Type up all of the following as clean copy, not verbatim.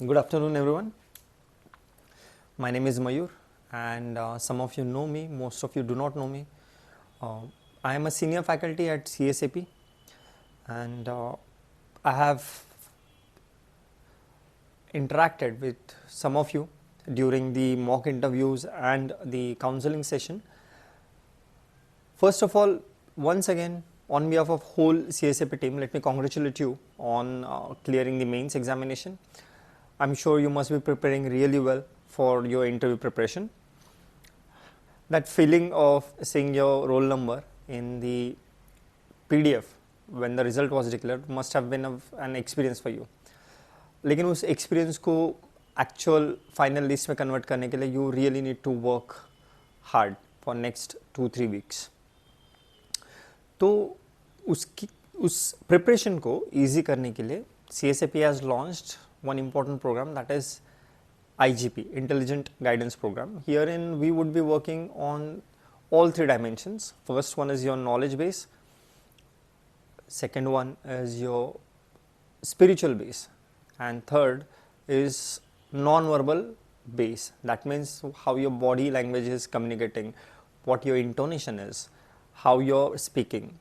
Good afternoon, everyone. My name is Mayur, and some of you know me, most of you do not know me. I am a senior faculty at CSAP, and I have interacted with some of you during the mock interviews and the counseling session. First of all, once again, on behalf of whole CSAP team, let me congratulate you on clearing the mains examination. I'm sure you must be preparing really well for your interview preparation. That feeling of seeing your roll number in the PDF when the result was declared must have been an experience for you. लेकिन उस experience को actual final list में convert करने के लिए you really need to work hard for next 2-3 weeks. तो उस preparation को easy करने के लिए CSAP has launched one important program, that is IGP, Intelligent Guidance Program. Herein we would be working on all 3 dimensions. First one is your knowledge base, second one is your spiritual base, and third is non-verbal base. That means how your body language is communicating, what your intonation is, how you're speaking,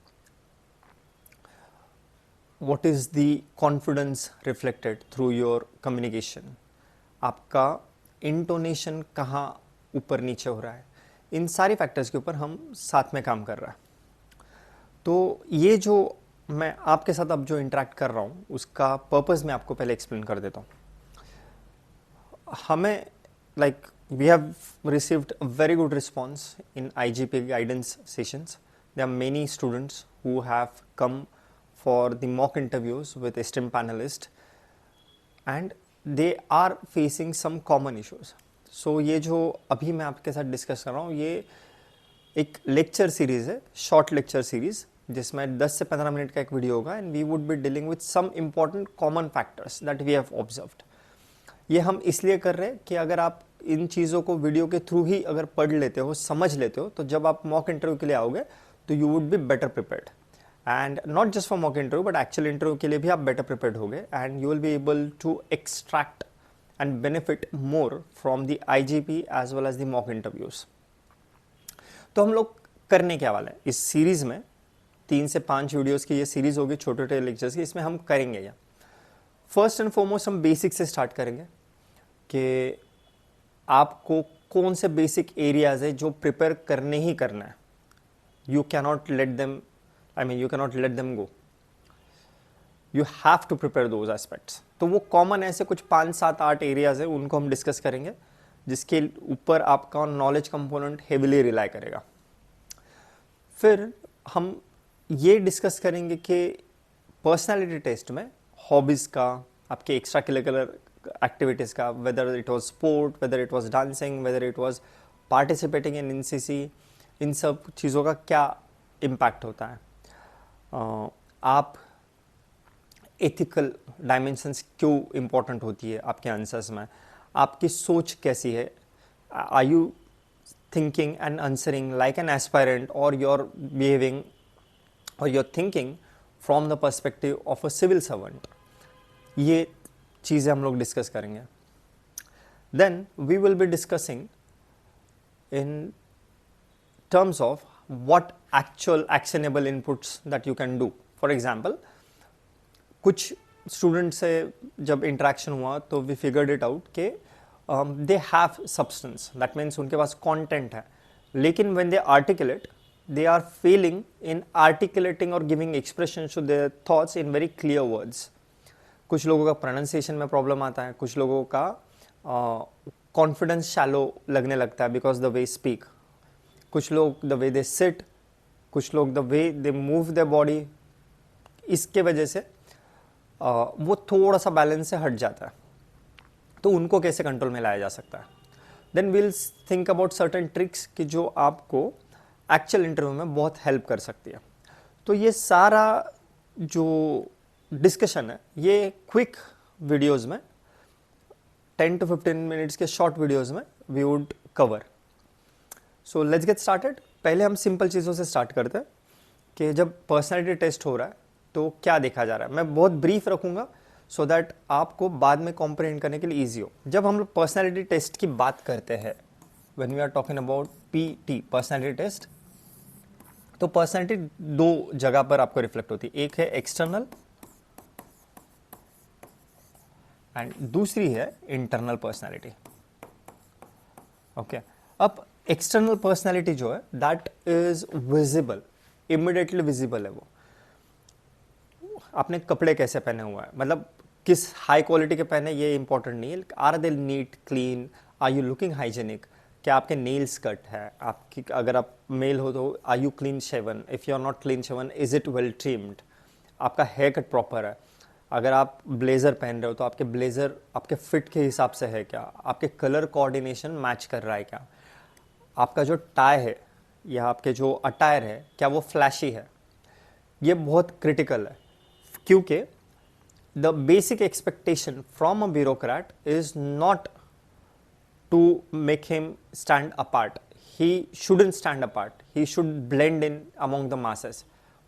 what is the confidence reflected through your communication, आपका intonation कहाँ ऊपर नीचे हो रहा है, इन सारी factors के ऊपर हम साथ में काम कर रहा है. तो ये जो मैं आपके साथ अब जो इंटरेक्ट कर रहा हूँ उसका पर्पस मैं आपको पहले एक्सप्लेन कर देता हूँ. हमें we have received a very good response in IGP guidance sessions. There are many students who have come for the mock interviews with esteemed panelists and they are facing some common issues. So ये जो अभी मैं आपके साथ discuss कर रहा हूँ ये एक लेक्चर सीरीज है, शॉर्ट लेक्चर सीरीज, जिसमें 10 से 15 मिनट का एक वीडियो होगा and we would be dealing with some important common factors that we have observed. ये हम इसलिए कर रहे हैं कि अगर आप इन चीज़ों को वीडियो के थ्रू ही अगर पढ़ लेते हो, समझ लेते हो, तो जब आप मॉक इंटरव्यू के लिए आओगे तो you would be better prepared. And not just for mock interview but actual interview के लिए भी आप बेटर प्रिपेयर्ड होगे and you will be able to extract and benefit more from the IGP as well as the mock interviews. तो हम लोग करने क्या वाले हैं इस सीरीज में, 3 से 5 वीडियोस की ये सीरीज होगी, छोटे छोटे लेक्चर्स की. इसमें हम करेंगे क्या, फर्स्ट एंड फॉरमोस्ट हम बेसिक से स्टार्ट करेंगे कि आपको कौन से बेसिक एरियाज है जो प्रिपेयर करने ही करना है. You cannot let them you cannot let them go. You have to prepare those aspects. तो वो कॉमन ऐसे कुछ 5, 7, 8 एरियाज है, उनको हम डिस्कस करेंगे जिसके ऊपर आपका नॉलेज कंपोनेंट हेविली रिलाई करेगा. फिर हम ये डिस्कस करेंगे कि पर्सनालिटी टेस्ट में हॉबीज़ का, आपके एक्स्ट्रा करिकुलर एक्टिविटीज़ का, whether it was sport, whether it was dancing, whether it was participating in NCC, इन सब चीज़ों का क्या इम्पैक्ट होता है. आप एथिकल डायमेंशंस क्यों इम्पोर्टेंट होती है आपके आंसर्स में, आपकी सोच कैसी है, are you thinking and answering like an aspirant or your behaving or your thinking from the perspective of a civil servant. ये चीज़ें हम लोग डिस्कस करेंगे. Then we will be discussing in terms of what actual actionable inputs that you can do. For example, कुछ student से जब interaction हुआ तो वी फिगर्ड इट आउट के they have substance, that means उनके पास कंटेंट है, लेकिन when they articulate they are failing in articulating और giving expression to their thoughts in very clear words. कुछ लोगों का प्रोनाउंसिएशन में प्रॉब्लम आता है, कुछ लोगों का कॉन्फिडेंस शैलो लगने लगता है बिकॉज द वे स्पीक, कुछ लोग द वे दे सिट, कुछ लोग the way they move their body, इसके वजह से वो थोड़ा सा बैलेंस से हट जाता है. तो उनको कैसे कंट्रोल में लाया जा सकता है. Then will think about certain tricks कि जो आपको एक्चुअल इंटरव्यू में बहुत हेल्प कर सकती है. तो ये सारा जो डिस्कशन है ये क्विक वीडियोज़ में 10 to 15 मिनट्स के शॉर्ट वीडियोज़ में we would cover. So let's get started. पहले हम सिंपल चीज़ों से स्टार्ट करते हैं कि जब पर्सनैलिटी टेस्ट हो रहा है तो क्या देखा जा रहा है. मैं बहुत ब्रीफ रखूंगा सो दैट आपको बाद में कॉम्प्रिहेंड करने के लिए ईजी हो। जब हम लोग पर्सनैलिटी टेस्ट की बात करते हैं, when we are talking about PT personality test, तो पर्सनैलिटी दो जगह पर आपको रिफ्लेक्ट होती है, एक है एक्सटर्नल एंड दूसरी है इंटरनल पर्सनैलिटी। ओके, अब एक्सटर्नल पर्सनैलिटी जो है that is visible, immediately visible है। वो आपने कपड़े कैसे पहने हुआ है, मतलब किस हाई क्वालिटी के पहने, ये इंपॉर्टेंट नहीं है। Are they neat, clean, are you looking hygienic, क्या आपके नेल्स कट है, आपकी अगर आप मेल हो तो are you clean shaven, if you are not clean shaven is it well trimmed, आपका हेयर कट प्रॉपर है। अगर आप ब्लेज़र पहन रहे हो तो आपके ब्लेज़र आपके फिट के हिसाब से है क्या, आपके कलर कोऑर्डिनेशन मैच कर रहा है क्या, आपका जो टाई है या आपके जो अटायर है क्या वो फ्लैशी है। ये बहुत क्रिटिकल है, क्योंकि the basic expectation from a bureaucrat is not to make him stand apart. He shouldn't stand apart. He should blend in among the masses.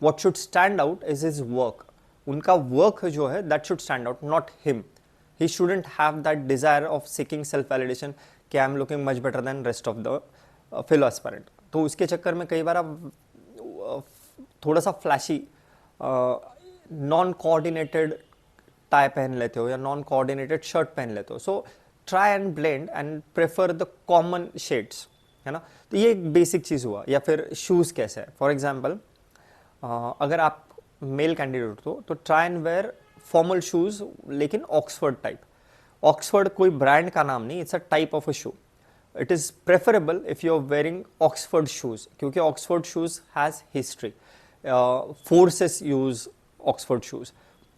What should stand out is his work. उनका work जो है that should stand out, not him. He shouldn't have that desire of seeking self validation कि I am looking much better than rest of the fellow aspirant. तो उसके चक्कर में कई बार आप थोड़ा सा फ्लैशी नॉन कोऑर्डिनेटेड टाई पहन लेते हो या नॉन कोऑर्डिनेटेड शर्ट पहन लेते हो। So try and blend and prefer the common shades, है ना। तो ये एक बेसिक चीज़ हुआ। या फिर शूज़ कैसे है, फॉर एग्जांपल अगर आप मेल कैंडिडेट हो तो try and wear formal shoes, लेकिन ऑक्सफोर्ड टाइप। ऑक्सफोर्ड कोई ब्रांड का नाम नहीं, it's a type of a shoe. It is preferable if you are wearing Oxford shoes, क्योंकि Oxford shoes has history, forces use Oxford shoes.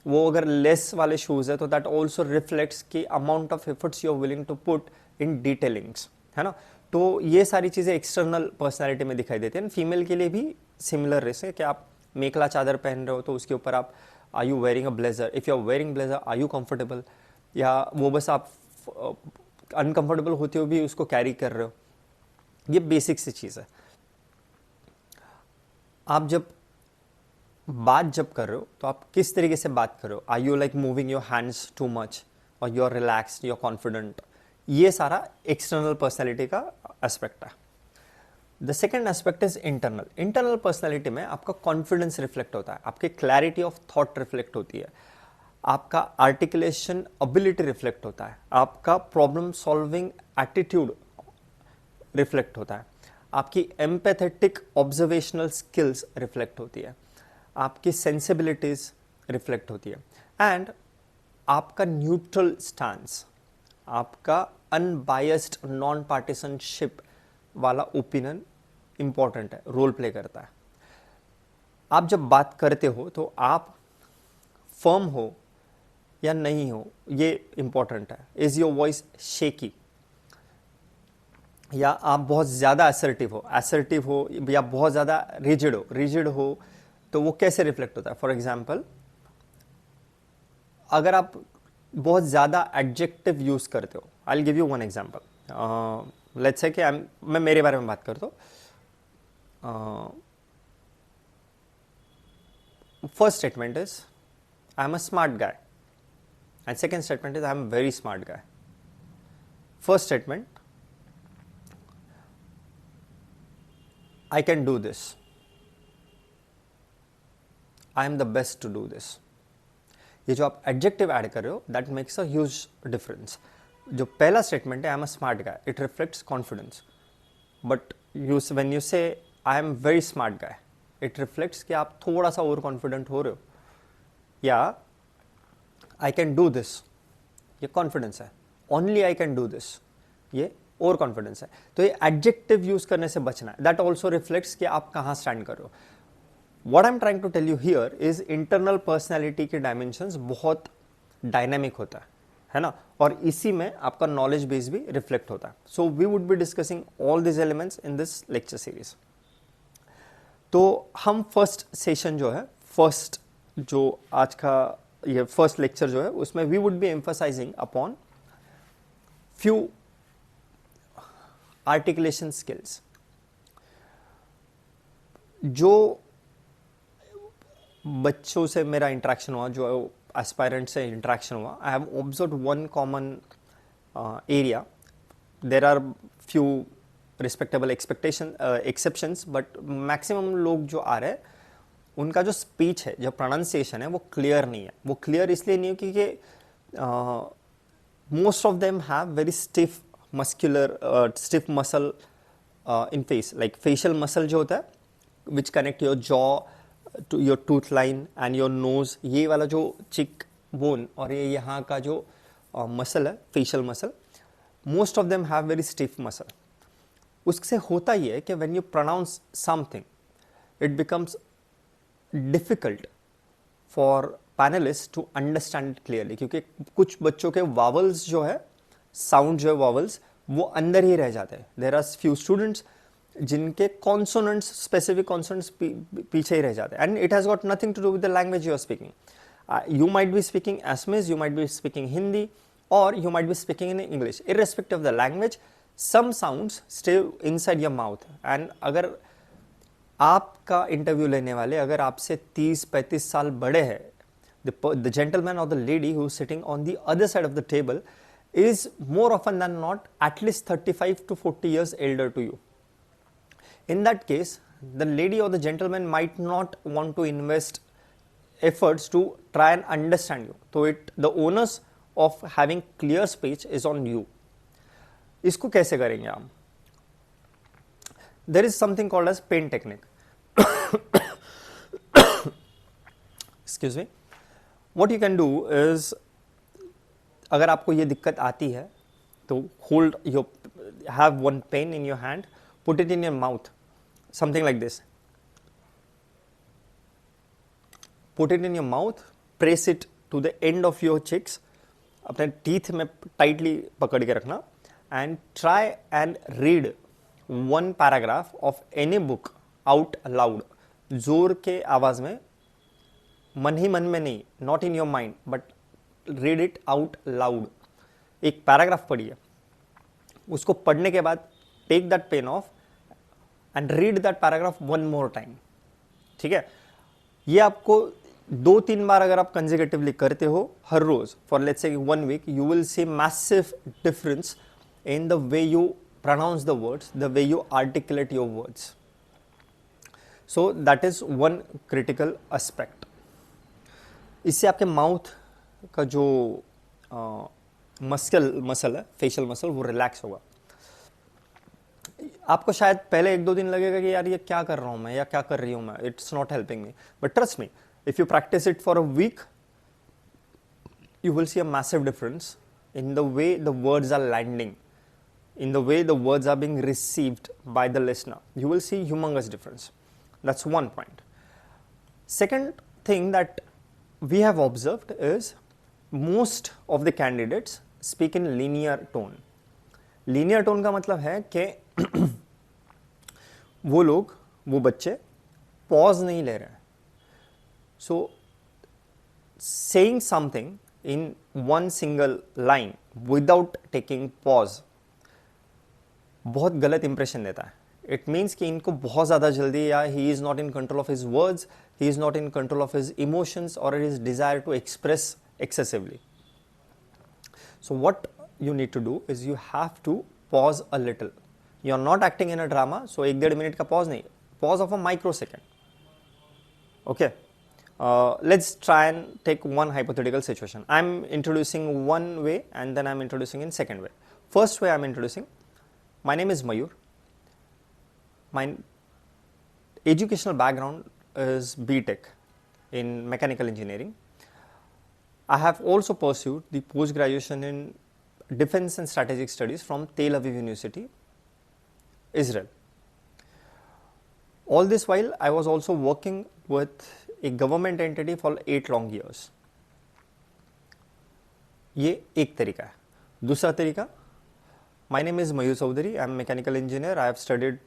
वो अगर lace वाले shoes है तो दैट ऑल्सो रिफ्लेक्ट्स की amount of efforts you are willing to put in detailings, है ना। तो ये सारी चीज़ें एक्सटर्नल पर्सनैलिटी में दिखाई देती हैं। फीमेल के लिए भी सिमिलर रहते हैं कि आप मेखला चादर पहन रहे हो तो उसके ऊपर आप are you wearing a blazer, if you are wearing blazer are you comfortable, या वो बस आप अनकंफर्टेबल होते हुए भी उसको कैरी कर रहे हो। ये बेसिक सी चीज़ है। आप जब बात जब कर रहे हो तो आप किस तरीके से बात कर रहे हो, are you like moving your hands too much और you are relaxed, you are confident, ये सारा एक्सटर्नल पर्सनैलिटी का एस्पेक्ट है। The second aspect is internal. Internal personality में आपका कॉन्फिडेंस रिफ्लेक्ट होता है, आपकी क्लैरिटी ऑफ थॉट रिफ्लेक्ट होती है, आपका आर्टिकुलेशन एबिलिटी रिफ्लेक्ट होता है, आपका प्रॉब्लम सॉल्विंग एटीट्यूड रिफ्लेक्ट होता है, आपकी एम्पैथेटिक ऑब्जर्वेशनल स्किल्स रिफ्लेक्ट होती है, आपकी सेंसिबिलिटीज रिफ्लेक्ट होती है, एंड आपका न्यूट्रल स्टांस, आपका अनबायस्ड नॉन पार्टिसनशिप वाला ओपिनियन इंपॉर्टेंट है, रोल प्ले करता है। आप जब बात करते हो तो आप फर्म हो या नहीं हो, ये इंपॉर्टेंट है। इज योर वॉइस शेकी, या आप बहुत ज़्यादा असर्टिव हो या बहुत ज़्यादा रिजिड हो, तो वो कैसे रिफ्लेक्ट होता है। फॉर एग्जाम्पल, अगर आप बहुत ज़्यादा एडजेक्टिव यूज़ करते हो, I will give you one example. Let's say कि मैं मेरे बारे में बात करता हूँ। First statement is I am a smart guy, and second statement is I am very smart guy. First statement, I can do this, I am the best to do this। ये जो आप एडजेक्टिव ऐड कर रहे हो that makes a huge difference. जो पहला statement है I am a smart guy, it reflects confidence, but when you say I am very smart guy, it reflects कि आप थोड़ा सा ओवर कॉन्फिडेंट हो रहे हो। या आई कैन डू दिस, ये कॉन्फिडेंस है, only I can do this, ये और कॉन्फिडेंस है। तो ये एडजेक्टिव यूज करने से बचना है, दैट ऑल्सो रिफ्लेक्ट्स कि आप कहां स्टैंड कर रहे हो। What I am trying to tell you here is internal personality के डायमेंशंस बहुत डायनेमिक होता है ना, और इसी में आपका नॉलेज बेस भी रिफ्लेक्ट होता है। So we would be discussing all this elements in this lecture series. तो हम फर्स्ट सेशन जो है, फर्स्ट जो आज का ये फर्स्ट लेक्चर जो है, उसमें we would be emphasising upon few articulation skills. जो बच्चों से मेरा इंटरेक्शन हुआ, जो एस्पायरेंट से इंटरेक्शन हुआ, I have observe one common area. There are few respectable exceptions, but maximum लोग जो आ रहे हैं उनका जो स्पीच है, जो प्रोनाउंसिएशन है, वो क्लियर नहीं है. वो क्लियर इसलिए नहीं है क्योंकि most of them have very stiff muscle in face, like facial muscle जो होता है, which connect your jaw to your tooth line and your nose. ये वाला जो cheek bone और ये यहाँ का जो muscle है, facial muscle, most of them have very stiff muscle. उससे होता ये है कि when you pronounce something, it becomes difficult for panellist to understand clearly, क्योंकि कुछ बच्चों के वावल्स जो है, साउंड जो है वावल्स, वो अंदर ही रह जाते हैं. देर आर फ्यू स्टूडेंट्स जिनके कॉन्सोनेंट्स, स्पेसिफिक कॉन्सोनेंट्स पीछे ही रह जाते हैं, and it has got nothing to do with the language you are speaking. You might be speaking Assamese, you might be speaking Hindi, or you might be speaking in English. Irrespective of the language, some sounds stay inside your mouth. And अगर आपका interview लेने वाले अगर आपसे 30-35 साल बड़े हैं, the gentleman or the lady who is sitting on the other side of the table is more often than not at least 35 to 40 years elder to you. In that case, the lady or the gentleman might not want to invest efforts to try and understand you. So the onus of having clear speech is on you. इसको कैसे करेंगे आप? There is something called as pain technique. Excuse me. What you can do is, अगर आपको ये दिक्कत आती है तो have one pen in your hand, put it in your mouth, something like this. Put it in your mouth, press it to the end of your cheeks, अपने teeth में tightly पकड़ के रखना, and try and read one paragraph of any book out loud. जोर के आवाज में, मन ही मन में नहीं, not in your mind, but read it out loud. एक पैराग्राफ पढ़िए, उसको पढ़ने के बाद take that pen off and read that paragraph one more time. ठीक है? ये आपको 2-3 बार अगर आप कंसेक्यूटिवली करते हो हर रोज for let's say 1 week, you will see massive difference in the way you pronounce the words, the way you articulate your words. So that is one critical aspect. इससे आपके माउथ का जो मसल है, facial muscle, वो relax होगा. आपको शायद पहले 1-2 दिन लगेगा कि यार ये क्या कर रहा हूँ मैं या क्या कर रही हूँ मैं, it's not helping me, but trust me, if you practice it for a week, you will see a massive difference in the way the words are landing, in the way the words are being received by the listener. You will see humongous difference. That's one point. Second thing that we have observed is most of the candidates speak in linear tone. Linear tone का मतलब है कि वो बच्चे pause नहीं ले रहे हैं. So, saying something in one single line without taking pause बहुत गलत इंप्रेशन देता है. It means कि इनको बहुत ज़्यादा जल्दी, या he is not in control of his words, he is not in control of his emotions or his desire to express excessively. So what you need to do is you have to pause a little. You are not acting in a drama, so 1-1.5 minute का pause नहीं, pause of a microsecond. Okay. Let's try and take one hypothetical situation. I'm introducing one way and then I'm introducing in second way. First way I'm introducing, my name is Mayur. My educational background is B.Tech in mechanical engineering. I have also pursued the post-graduation in defense and strategic studies from Tel Aviv University, Israel. All this while I was also working with a government entity for 8 long years. ये एक तरीका है. दूसरा तरीका, my name is Mayur Chaudhary, I am a mechanical engineer, I have studied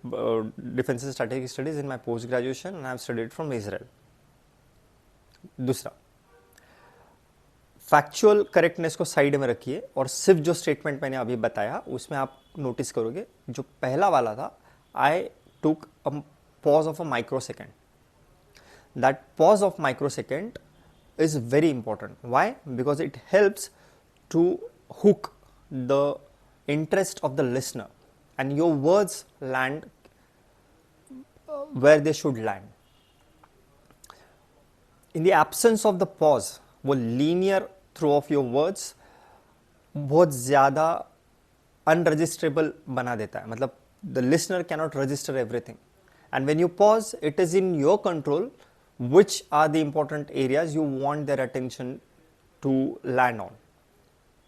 defense and strategic studies in my post graduation and I have studied from Israel. दूसरा, factual correctness को side में रखिए और सिर्फ जो स्टेटमेंट मैंने अभी बताया उसमें आप नोटिस करोगे, जो पहला वाला था, I took a pause of a microsecond. That pause of microsecond is very important. Why? Because it helps to hook the interest of the listener and your words land where they should land. In the absence of the pause, वो linear throw of your words बहुत ज़्यादा unregisterable बना देता है. मतलब the listener cannot register everything. And when you pause, it is in your control which are the important areas you want their attention to land on.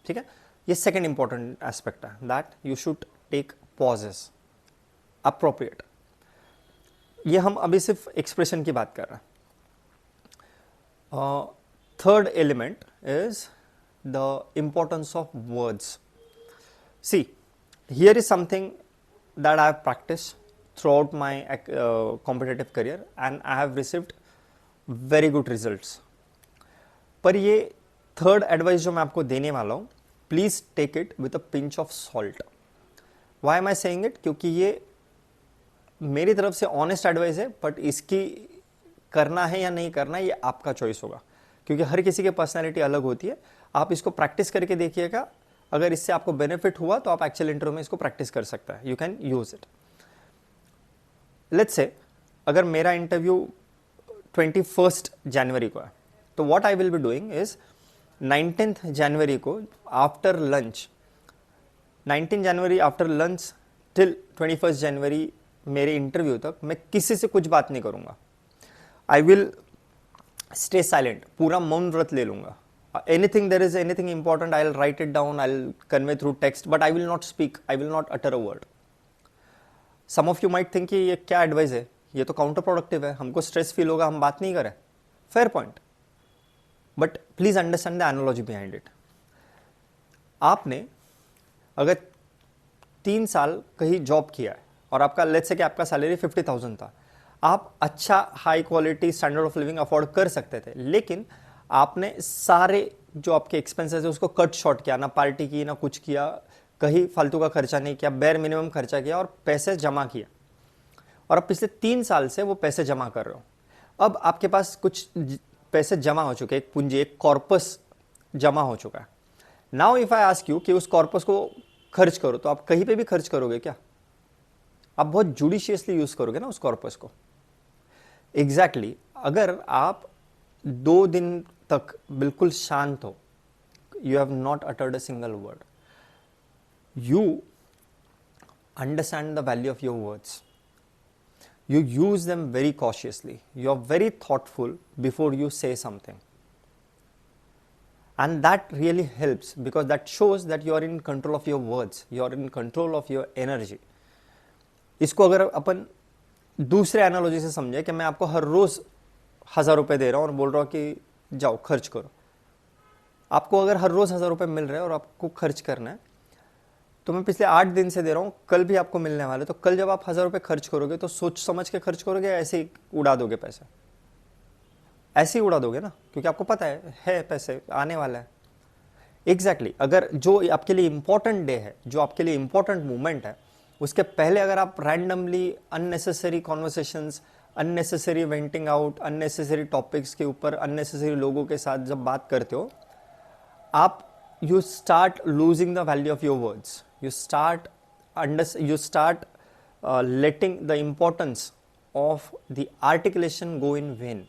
ठीक है? ये second important aspect है, that you should take pauses appropriate. ये हम अभी सिर्फ expression की बात कर रहे हैं. Third element is the importance of words. See, here is something that I have practiced throughout my competitive career and I have received very good results. पर ये third advice जो मैं आपको देने वाला हूँ, please take it with a pinch of salt. Why am I saying it? क्योंकि ये मेरी तरफ से honest advice है, but इसकी करना है या नहीं करना ये आपका चॉइस होगा, क्योंकि हर किसी की पर्सनैलिटी अलग होती है. आप इसको प्रैक्टिस करके देखिएगा, अगर इससे आपको बेनिफिट हुआ तो आप एक्चुअल इंटरव्यू में इसको प्रैक्टिस कर सकता है. You can use it. Let's say अगर मेरा इंटरव्यू 21 जनवरी को है, तो what I will be doing is 19 जनवरी को आफ्टर लंच, 19 जनवरी आफ्टर लंच टिल 21 जनवरी मेरे इंटरव्यू तक मैं किसी से कुछ बात नहीं करूंगा. आई विल स्टे साइलेंट, पूरा मौन व्रत ले लूंगा. Anything, there is anything important, I'll write it down, I'll convey through text, but I will not speak, I will not utter a word. Some of you might think कि ये क्या advice है, ये तो काउंटर प्रोडक्टिव है, हमको stress feel होगा, हम बात नहीं करें. Fair point, but please understand the analogy behind it. आपने अगर 3 साल कहीं जॉब किया है और आपका लेट्स से कि आपका सैलरी 50,000 था, आप अच्छा high quality standard of living afford कर सकते थे, लेकिन आपने सारे जो आपके एक्सपेंसेस है उसको कट शॉर्ट किया, ना पार्टी की ना कुछ किया, कहीं फालतू का खर्चा नहीं किया, बेर मिनिमम खर्चा किया और पैसे जमा किया. और अब पिछले 3 साल से वो पैसे जमा कर रहे हो. अब आपके पास कुछ पैसे जमा हो चुके हैं, एक पूंजी, एक कॉर्पस जमा हो चुका है. Now if I ask you कि उस कॉर्पस को खर्च करो, तो आप कहीं पे भी खर्च करोगे क्या? आप बहुत जुडिशियसली यूज करोगे ना उस कॉर्पस को. एग्जैक्टली अगर आप 2 दिन तक बिल्कुल शांत हो, you have not uttered a single word, you understand the value of your words, you use them very cautiously, you are very thoughtful before you say something, and that really helps because that shows that you are in control of your words, you are in control of your energy. इसको अगर अपन दूसरे analogy से समझे कि मैं आपको हर रोज 1000 रुपए दे रहा हूं और बोल रहा हूं कि जाओ खर्च करो. आपको अगर हर रोज 1000 रुपए मिल रहे हैं और आपको खर्च करना है, तो मैं पिछले 8 दिन से दे रहा हूं, कल भी आपको मिलने वाले, तो कल जब आप 1000 रुपए खर्च करोगे तो सोच समझ के खर्च करोगे, ऐसे ही उड़ा दोगे पैसे? ऐसे ही उड़ा दोगे ना, क्योंकि आपको पता है पैसे आने वाला है. एग्जैक्टली अगर जो आपके लिए इंपॉर्टेंट डे है, जो आपके लिए इंपॉर्टेंट मोमेंट है, उसके पहले अगर आप randomly unnecessary conversations, unnecessary venting out, unnecessary topics के ऊपर अननेसेसरी लोगों के साथ जब बात करते हो, आप you start losing the value of your words, you start letting the importance of the articulation go in vain,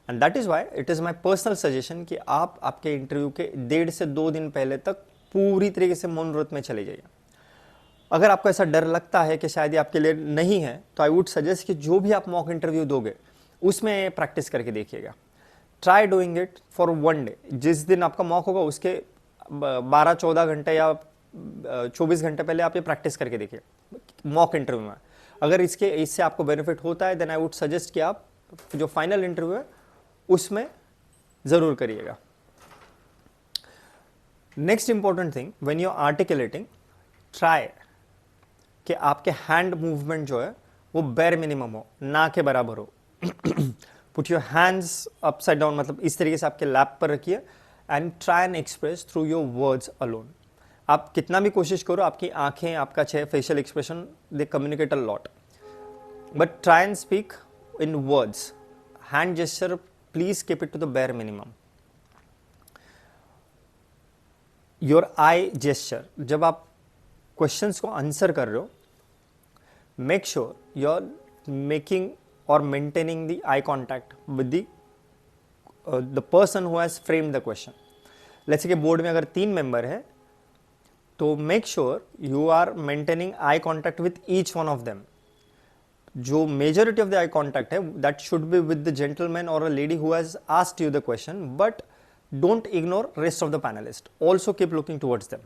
and that is why it is my personal suggestion कि आप आपके इंटरव्यू के 1.5 से 2 दिन पहले तक पूरी तरीके से मौन व्रत में चले जाइए. अगर आपको ऐसा डर लगता है कि शायद ये आपके लिए नहीं है, तो आई वुड सजेस्ट कि जो भी आप मॉक इंटरव्यू दोगे उसमें प्रैक्टिस करके देखिएगा. Try doing it for 1 day. जिस दिन आपका मॉक होगा उसके 12-14 घंटे या 24 घंटे पहले आप ये प्रैक्टिस करके देखिए मॉक इंटरव्यू में. अगर इससे आपको बेनिफिट होता है, देन आई वुड सजेस्ट कि आप जो फाइनल इंटरव्यू है उसमें जरूर करिएगा. Next important thing, when you are articulating, try कि आपके हैंड मूवमेंट जो है वो बेर मिनिमम हो, ना के बराबर हो. Put your hands upside down, मतलब इस तरीके से आपके लैप पर रखिए, and try and express through your words alone. आप कितना भी कोशिश करो, आपकी आंखें, आपका चेहरा, facial expression, they communicate a lot, but try and speak in words. Hand gesture please keep it to the bare minimum. Your eye gesture, जब आप क्वेश्चंस को आंसर कर रहे हो, make sure you're making or maintaining the eye contact with the person who has framed the question. Let's say कि board में अगर 3 member है तो make sure you are maintaining eye contact with each one of them. जो majority of the eye contact है that should be with the gentleman or a lady who has asked you the question, but don't ignore rest of the panelists. Also keep looking towards them.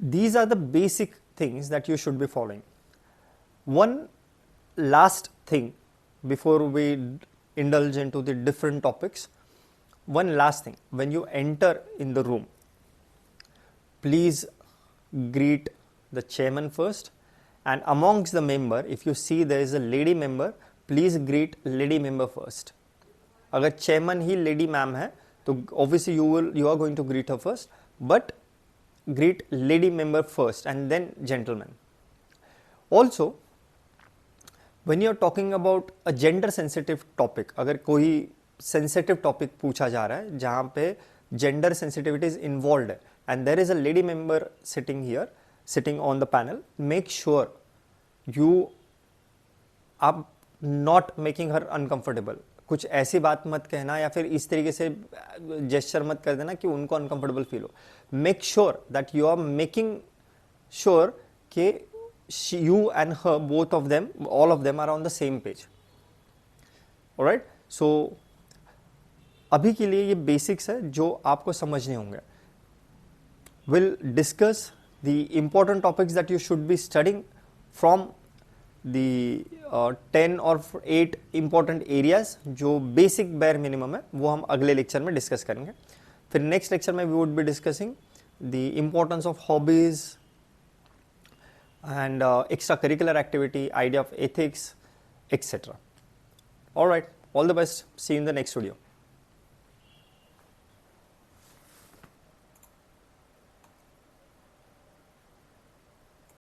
These are the basic things that you should be following. One last thing before we indulge into the different topics. One last thing, when you enter in the room, please greet the chairman first, and amongst the member, if you see there is a lady member, please greet lady member first. अगर chairman ही lady ma'am है तो obviously you are going to greet her first, but greet lady member first and then gentleman. Also, when you are talking about a gender sensitive topic, अगर कोई sensitive topic पूछा जा रहा है जहाँ पे gender sensitivity is involved है and there is a lady member sitting here, sitting on the panel, make sure you are not making her uncomfortable. कुछ ऐसी बात मत कहना या फिर इस तरीके से जेस्चर मत कर देना कि उनको अनकंफर्टेबल फील हो. Make sure that you are making sure कि you and her, both of them, all of them are on the same page. Alright, so अभी के लिए ये बेसिक्स है जो आपको समझने होंगे. We'll discuss the important topics that you should be studying from the 10 or 8 important areas जो basic bare minimum है वो हम अगले लेक्चर में डिस्कस करेंगे. फिर नेक्स्ट लेक्चर में we would be discussing the importance of hobbies and extracurricular activity, idea of ethics, etc. All right, all the best. See you in the next video.